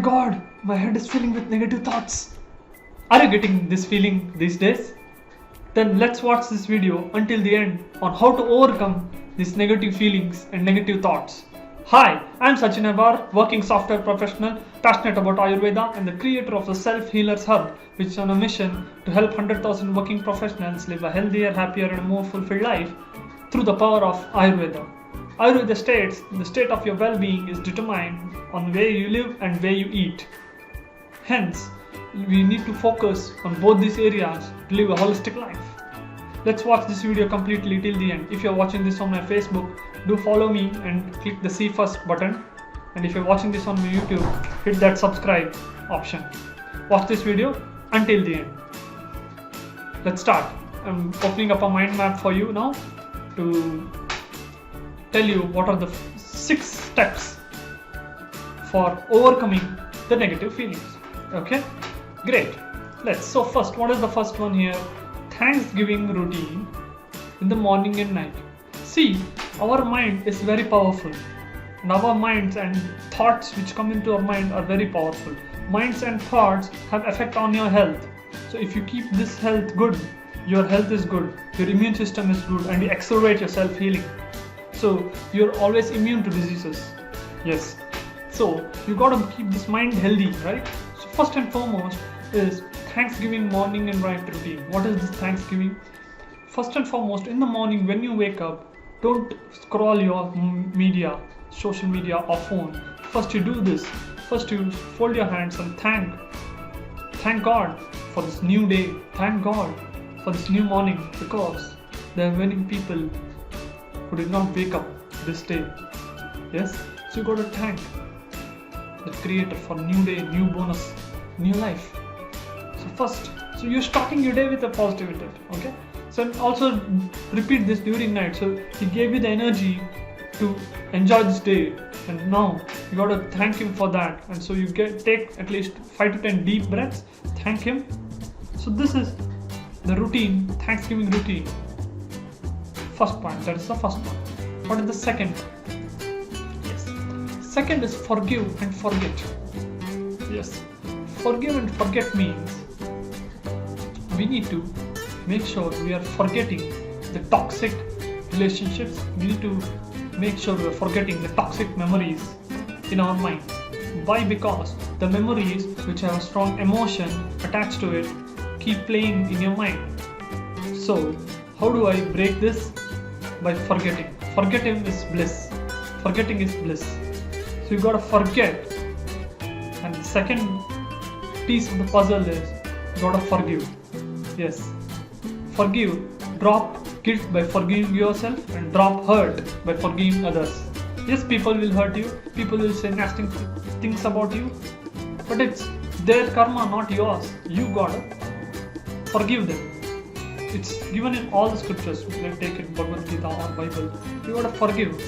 god, my head is filling with negative thoughts. Are you getting this feeling these days? Then let's watch this video until the end on how to overcome these negative feelings and negative thoughts. Hi, I'm Sachin Abar, working software professional, passionate about Ayurveda and the creator of the Self Healers Hub, which is on a mission to help 100,000 working professionals live a healthier, happier and more fulfilled life through the power of Ayurveda. Ayurveda states the state of your well-being is determined on where you live and where you eat. Hence, we need to focus on both these areas to live a holistic life. Let's watch this video completely till the end. If you're watching this on my Facebook, do follow me and click the see first button. And if you're watching this on my YouTube, hit that subscribe option. Watch this video until the end. Let's start. I'm opening up a mind map for you now to tell you what are the 6 steps for overcoming the negative feelings. Okay, great. So first, what is the first one here? Thanksgiving routine in the morning and night. See, our mind is very powerful, and our minds and thoughts which come into our mind are very powerful. Minds and thoughts have effect on your health. So if you keep this health good, your health is good, your immune system is good, and you accelerate your self-healing. So you're always immune to diseases. Yes. So you gotta keep this mind healthy, right? So first and foremost is Thanksgiving morning and night routine. What is this Thanksgiving? First and foremost, in the morning when you wake up, don't scroll your media, social media or phone. First you do this. First you fold your hands and thank God for this new day. Thank God for this new morning, because there are many people who did not wake up this day. Yes? So you got to thank the creator for new day, new bonus, new life. So you're starting your day with a positivity. Okay? So also repeat this during night. So he gave you the energy to enjoy this day, and now you got to thank him for that. And so you take at least 5 to 10 deep breaths, thank him. So this is the routine, Thanksgiving routine. First point, that is the first one. What is the second? Yes. Second is forgive and forget. Yes. Forgive and forget means we need to make sure we are forgetting the toxic relationships. We need to make sure we are forgetting the toxic memories in our mind. Why? Because the memories which have a strong emotion attached to it keep playing in your mind. So how do I break this? By forgetting. Forgetting is bliss. Forgetting is bliss. So you gotta forget. And the second piece of the puzzle is you gotta forgive. Yes. Forgive. Drop guilt by forgiving yourself, and drop hurt by forgiving others. Yes, people will hurt you. People will say nasty things about you. But it's their karma, not yours. You gotta forgive them. It's given in all the scriptures. Let's take it Bhagavad Gita or Bible. You gotta forgive.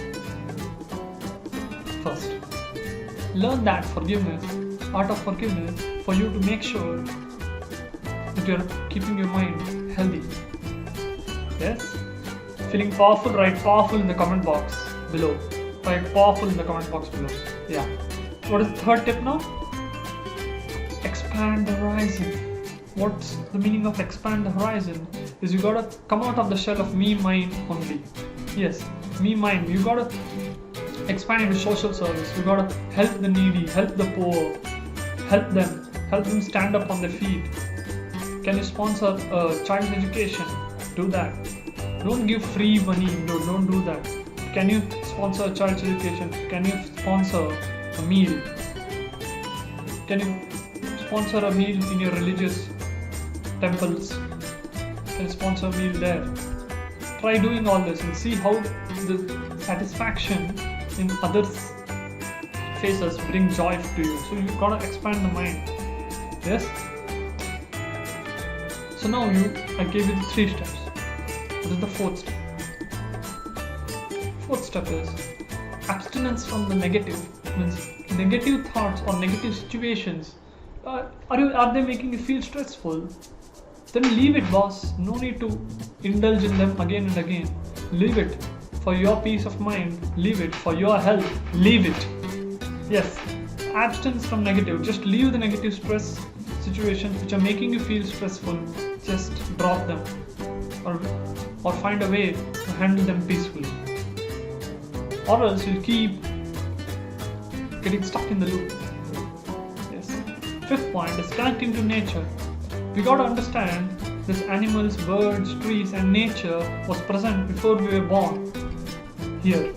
First, learn that forgiveness, art of forgiveness, for you to make sure that you're keeping your mind healthy. Yes? Feeling powerful? Write powerful in the comment box below. Write powerful in the comment box below. Yeah. What is the third tip now? Expand the horizon. What's the meaning of expand the horizon? Is you gotta come out of the shell of me, mine only. Yes, me, mine. You gotta expand into social service. You gotta help the needy, help the poor, help them stand up on their feet. Can you sponsor a child's education? Do that. Don't give free money. No, don't do that. Can you sponsor a child's education? Can you sponsor a meal? Can you sponsor a meal in your religious temples? Can you sponsor a meal there? Try doing all this and see how the satisfaction in others' faces bring joy to you. So you gotta expand the mind. Yes? So now I gave you the 3 steps. What is the 4th step? 4th step is abstinence from the negative. Means negative thoughts or negative situations. Are they making you feel stressful? Then leave it, boss. No need to indulge in them again and again. Leave it for your peace of mind. Leave it for your health. Leave it. Yes. abstinence from negative. Just leave the negative stress situations which are making you feel stressful. Just drop them, or find a way to handle them peacefully, or else you'll keep getting stuck in the loop. Yes. Fifth point is connecting to nature. We got to understand this animals, birds, trees and nature was present before we were born here.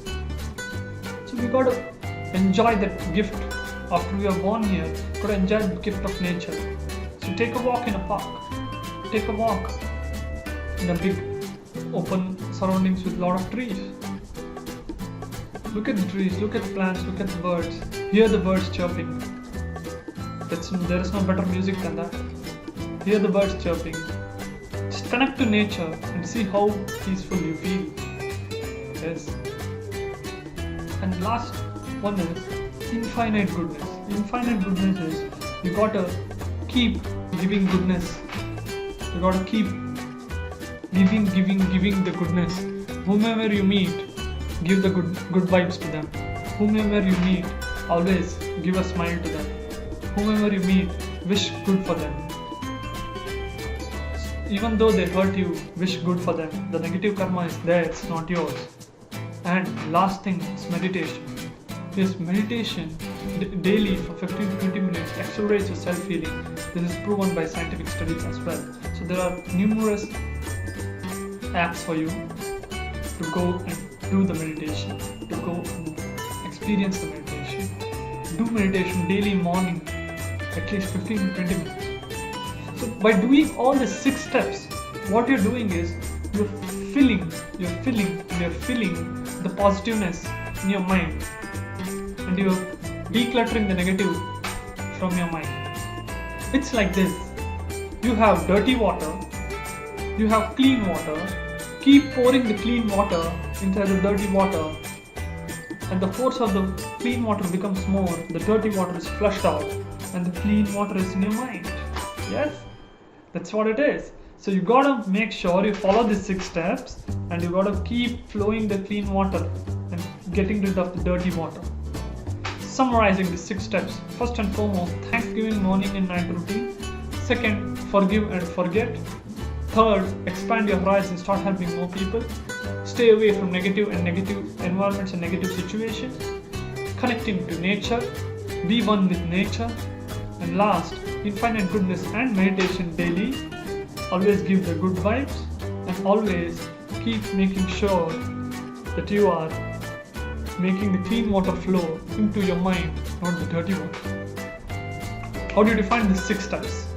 So we got to enjoy that gift after we are born here. We got to enjoy the gift of nature. So take a walk in a park. Take a walk in a big open surroundings with a lot of trees. Look at the trees, look at the plants, look at the birds. Hear the birds chirping. There is no better music than that. Hear the birds chirping. Just connect to nature and see how peaceful you feel. Yes. And last one is infinite goodness. Infinite goodness is you gotta keep giving goodness. You gotta keep giving the goodness. Whomever you meet, give the good vibes to them. Whomever you meet, always give a smile to them. Whomever you meet, wish good for them. Even though they hurt you, wish good for them. The negative karma is theirs, not yours. And last thing is meditation. Yes, meditation daily for 15 to 20 minutes accelerates your self-healing. This is proven by scientific studies as well. So there are numerous apps for you to go and do the meditation, to go and experience the meditation. Do meditation daily morning, at least 15 to 20 minutes. So by doing all the 6 steps, what you're doing is you're filling the positiveness in your mind, and you're decluttering the negative from your mind. It's like this. You have dirty water, you have clean water. Keep pouring the clean water inside the dirty water, and the force of the clean water becomes more. The dirty water is flushed out, and the clean water is in your mind. Yes, that's what it is. So you gotta make sure you follow these 6 steps, and you gotta keep flowing the clean water and getting rid of the dirty water. Summarizing the 6 steps: first and foremost, Thanksgiving morning and night routine. Second, forgive and forget. Third, expand your horizons and start helping more people. Stay away from negative environments and negative situations. Connecting to nature. Be one with nature. And last, infinite goodness and meditation daily. Always give the good vibes, and always keep making sure that you are making the clean water flow into your mind, not the dirty water. How do you define these 6 steps?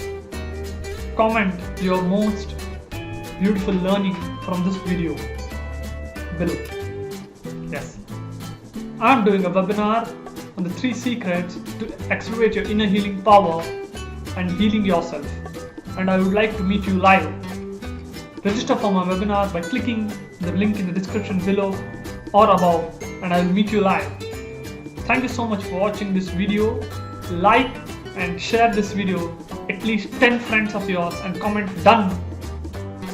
Comment your most beautiful learning from this video below. Yes, I'm doing a webinar on the 3 secrets to accelerate your inner healing power and healing yourself, and I would like to meet you live. Register for my webinar by clicking the link in the description below or above, and I will meet you live. Thank you so much for watching this video. Like and share this video at least 10 friends of yours, and comment done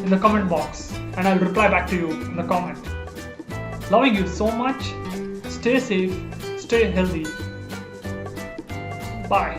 in the comment box, and I'll reply back to you in the comment. Loving you so much. Stay safe, stay healthy. Bye.